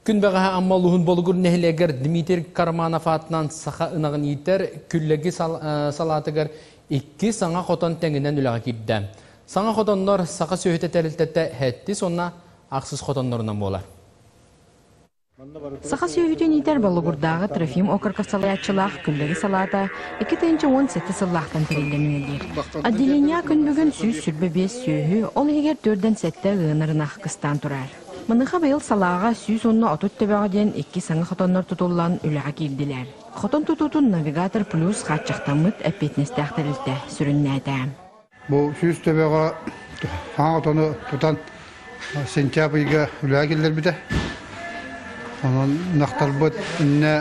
Күн бағаға аммалуғын болуғыр нәхілегер Дмитрий Карманов атынан сақа ынағын етер күлләгі салатығыр 2 саңа қотон тәңінен үліға кепді. Саңа қотонлар сақа сөйті тәрілтетті әтті, сонна ақсыз қотонларынан болар. Сақа сөйті нетер болуғырдағы Трофим Окарков салаятчылақ күлләгі салата 2-17 сыллақтан тәрелденілер. Отделения күн бүгін сүз сүрбе 5 сөйі, ол егер 4-7 ғынырын аққыстан тұрар. Мыныға байыл салаға сүйіз онына отут төбеға ден 2 саңа қотонлар тұтылан үліға келділер. Қотон тұтутын навигатор плюс қатшықтамыт әппетнесті әқтірілді сүрінне әді. Бұл сүйіз төбеға саңа қотоны тұтан сентябрьға үліға келдер біді. Онын нақтар бұд үнне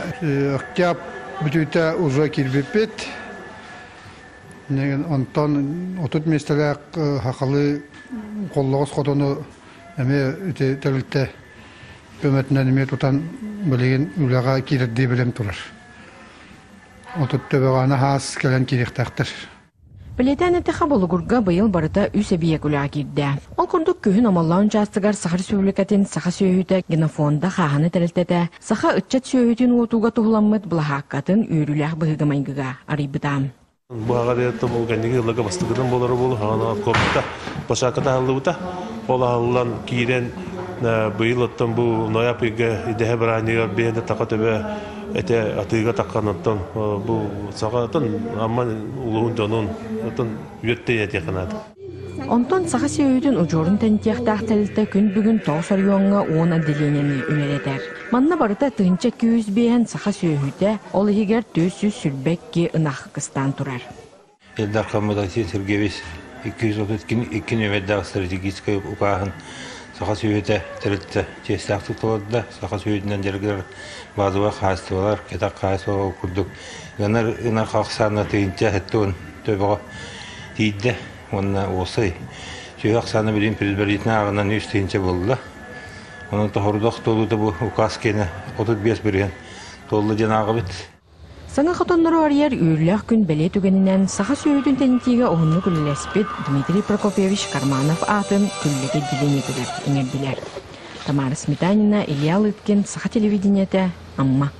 ұққап бүтіті ұза келбеп бет. Онтан отут местелек хақалы қоллағыз қотоны әме өте тәрілтті көмәтінен әме тұтан білеген үліға керерде білем тұрар. Отут төбеғаны хас кәлен керектақтыр. Білетән әтіға болуғырға бұйыл барыта үс әбиек үліға керді. Ол күрдік күйін амаллауын жастығар Сахар Сөйлікәтін Саха сөйіті генофонда қағаны тәрілтәді. Саха үтчет сөйітін отуға тұғыламыд бұлағаққатын үйріләқ бұғығымайгыға арайбыдам. Бұғаға дейті бұл кәндегі ұлыға бастығыдан болары болу, ғана көрдікті башақыда алды бұта. Ол ағылан кейден бұйыл ұттан бұл нояпыға идеге бір әнегер бейінді тақа төбе әте атыға таққан ұттан бұл сағатын амман ұлығын жонын ұттан үйетті әте қанады. Онтон Саха сөйдің ұжорын тәнтияқтақ тәлітті күн бүгін тоғсар юанға оң отделениені үнелетер. Манна барыта тығынча 200 бейін Саха сөйді ол егер 400 сүрбекке ынақ қыстан тұрар. Елдар Хамадасин Сергеевич 232 нөмірдағы стратегический ұқағын Саха сөйді тәрілтті тестақ тұтылады. Саха сөйдінен дәргілер базыға қайыстывалар, кетақ қайыстывалар күрдік. Ғанар ынақ қақсарына тығынча әттіғын төбіға дейді. Онна осы сөйақ саны білін президентіне ағынан үстейінше болды. Оның тұғырдық толуды бұл ұқас кені 35 бірген толы жанағы біт. Саңа қотонлары арияр үйірләқ күн бәле түгенінен Саха сөйдің тәнетеге оғынны күліләспет Дмитрий Прокопьевич Карманов атын күлігі дилен етілер, еңерділер. Тамара Сметанина, Илья Лыткин, Саха телевидениеті, Амма.